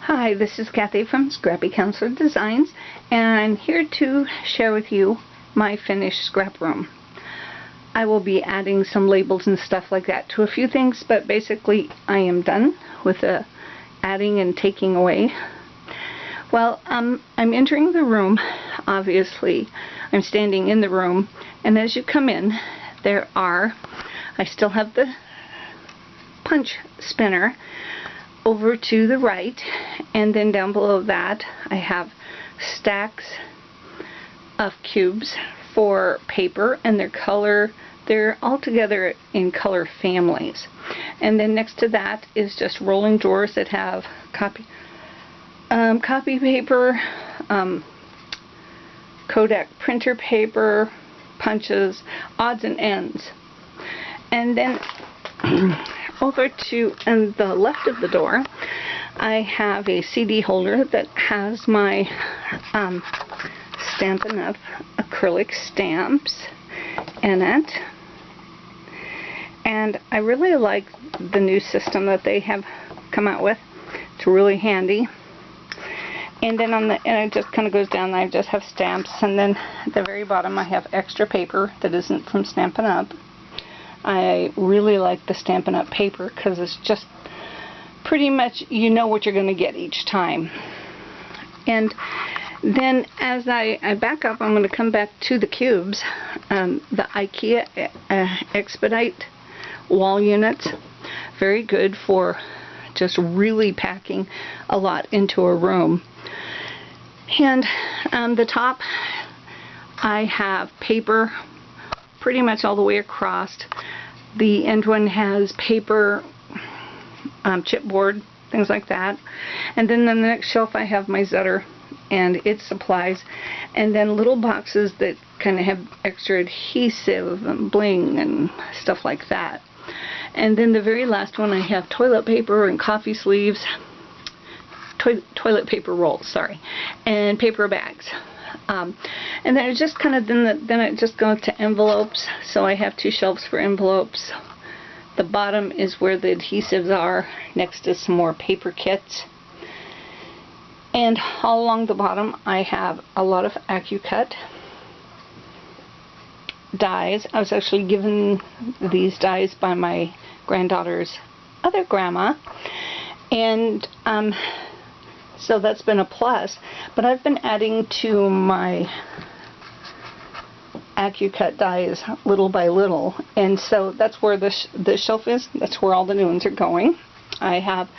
Hi, this is Kathy from Scrappy Counselor Designs, and I'm here to share with you my finished scrap room. I will be adding some labels and stuff like that to a few things, but basically I am done with the adding and taking away. Well, I'm entering the room. Obviously, I'm standing in the room, and as you come in, I still have the punch spinner over to the right, and then down below that I have stacks of cubes for paper, and they're all together in color families. And then next to that is just rolling drawers that have copy paper, Kodak printer paper, punches, odds and ends. And then over to the left of the door, I have a CD holder that has my Stampin' Up! Acrylic stamps in it. And I really like the new system that they have come out with. It's really handy. And then and it just kind of goes down, I just have stamps, and then at the very bottom I have extra paper that isn't from Stampin' Up! I really like the Stampin' Up! Paper because it's just pretty much, you know what you're going to get each time. And then as I back up, I'm going to come back to the cubes. The IKEA Expedit wall units, very good for just really packing a lot into a room. And on the top I have paper pretty much all the way across. The end one has paper, chipboard, things like that. And then on the next shelf I have my Zutter and its supplies, and then little boxes that kind of have extra adhesive and bling and stuff like that. And then the very last one I have toilet paper and coffee sleeves, toilet paper rolls, sorry, and paper bags. And then it just kind of then it just goes to envelopes. So I have two shelves for envelopes. The bottom is where the adhesives are, next to some more paper kits. And all along the bottom I have a lot of AccuCut dies. I was actually given these dies by my granddaughter's other grandma, and so that's been a plus. But I've been adding to my AccuCut dies little by little, and so that's where the shelf is. That's where all the new ones are going. I have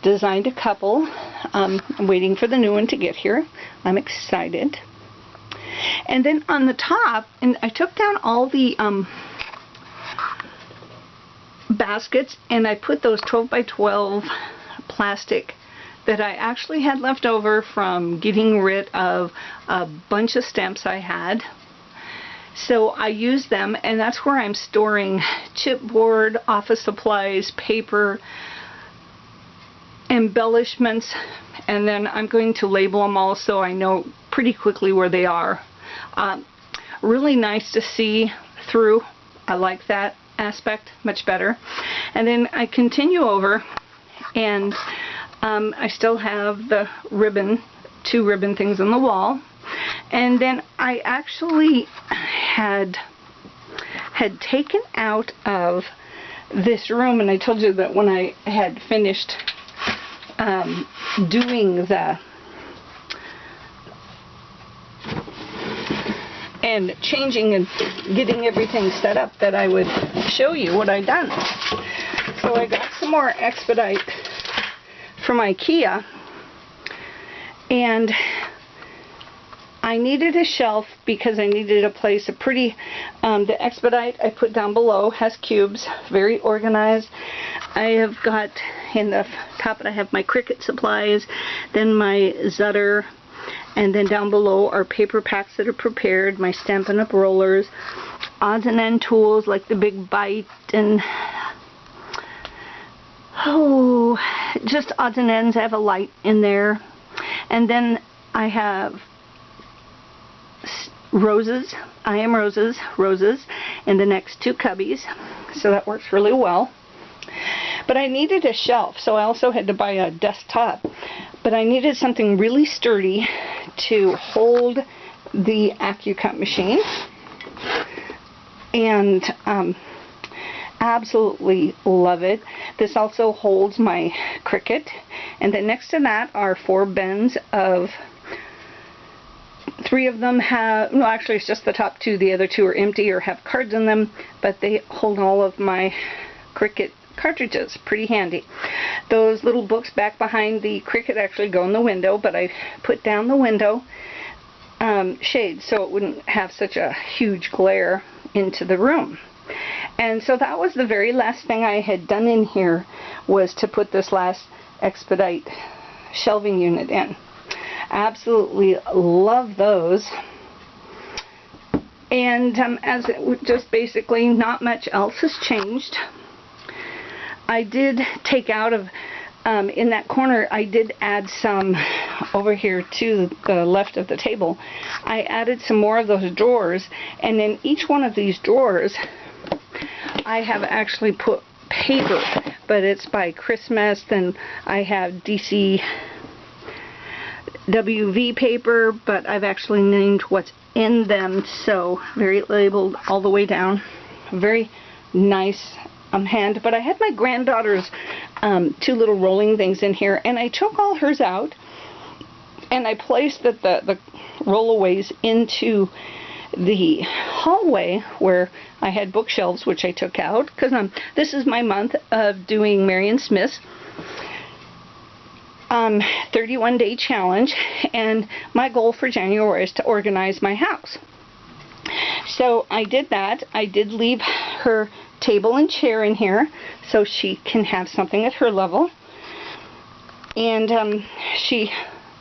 designed a couple. I'm waiting for the new one to get here. I'm excited. And then on the top, and I took down all the baskets, and I put those 12 by 12 plastic that I actually had left over from getting rid of a bunch of stamps I had. So I used them, and that's where I'm storing chipboard, office supplies, paper, embellishments, and then I'm going to label them all so I know pretty quickly where they are. Really nice to see through. I like that aspect much better. And then I continue over, and I still have the ribbon, two ribbon things on the wall. And then I actually had taken out of this room, and I told you that when I had finished doing the and changing and getting everything set up, that I would show you what I'd done. So I got some more Expedite from IKEA, and I needed a shelf because I needed a place, the Expedite I put down below has cubes, very organized. I have got in the top, I have my Cricut supplies, then my Zutter, and then down below are paper packs that are prepared, my Stampin' Up! Rollers, odds and end tools like the Big Bite, and just odds and ends. I have a light in there, and then I have roses. I am roses in the next two cubbies, so that works really well. But I needed a shelf, so I also had to buy a desktop. but I needed something really sturdy to hold the AccuCut machine, and absolutely love it. This also holds my Cricut, and then next to that are 4 bins of, 3 of them have, no, actually it's just the top 2, the other 2 are empty or have cards in them, but they hold all of my Cricut cartridges. Pretty handy. Those little books back behind the Cricut actually go in the window, but I put down the window shade so it wouldn't have such a huge glare into the room. And so that was the very last thing I had done in here, was to put this last Expedite shelving unit in. Absolutely love those. And as it just basically not much else has changed. I did take out of in that corner, I did add some over here to the left of the table. I added some more of those drawers, and in each one of these drawers I have actually put paper, but it's by Christmas. Then I have DC WV paper, but I've actually named what's in them, so very labeled all the way down. Very nice hand. But I had my granddaughter's 2 little rolling things in here, and I took all hers out and I placed the rollaways into the hallway where I had bookshelves, which I took out because this is my month of doing Marion Smith's 31-day challenge, and my goal for January is to organize my house. So I did that. I did leave her table and chair in here so she can have something at her level, and she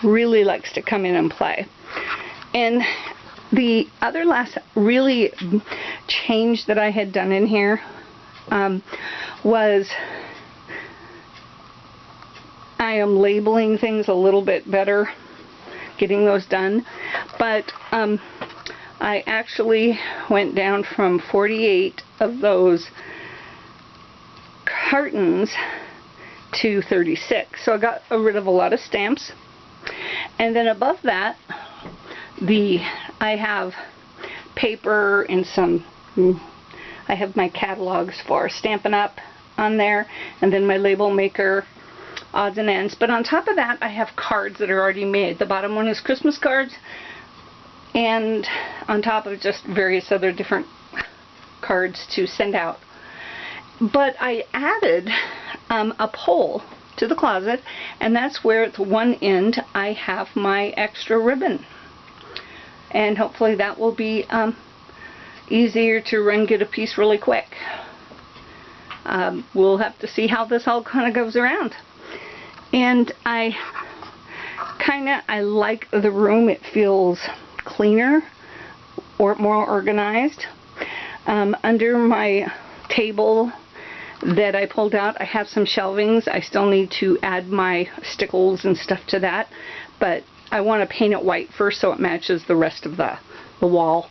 really likes to come in and play. And the other last really change that I had done in here was I am labeling things a little bit better, getting those done, but I actually went down from 48 of those cartons to 36. So I got rid of a lot of stamps. And then above that, I have paper and some, I have my catalogs for Stampin' Up! On there, and then my label maker, odds and ends. But on top of that, I have cards that are already made. The bottom one is Christmas cards, and on top of just various other different cards to send out. But I added a pole to the closet, and that's where at the one end I have my extra ribbon. And hopefully that will be easier to run get a piece really quick. We'll have to see how this all kind of goes around. And I like the room. It feels cleaner or more organized. Under my table that I pulled out, I have some shelvings. I still need to add my stickles and stuff to that, but I want to paint it white first so it matches the rest of the wall.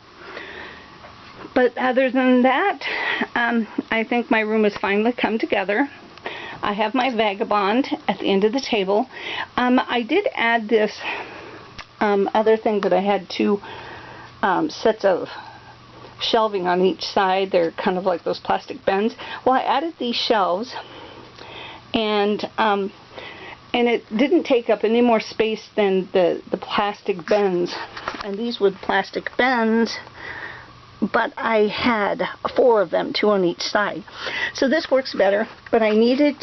But other than that, I think my room has finally come together. I have my vagabond at the end of the table. I did add this other thing that I had 2 sets of shelving on each side. They're kind of like those plastic bins. Well, I added these shelves, and it didn't take up any more space than the plastic bins. And these were the plastic bins, but I had 4 of them, 2 on each side. So this works better, but I needed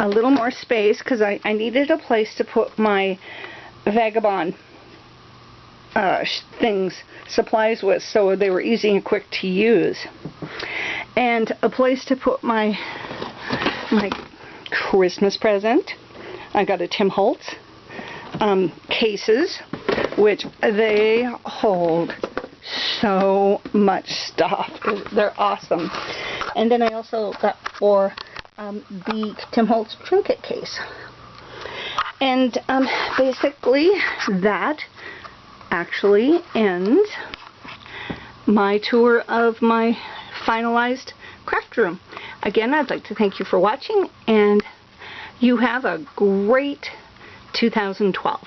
a little more space because I needed a place to put my vagabond supplies with, so they were easy and quick to use, and a place to put my Christmas present. I got a Tim Holtz cases, which they hold so much stuff. They're awesome. And then I also got for the Tim Holtz trinket case. And basically that actually ends my tour of my finalized craft room. Again, I'd like to thank you for watching, and You have a great 2012.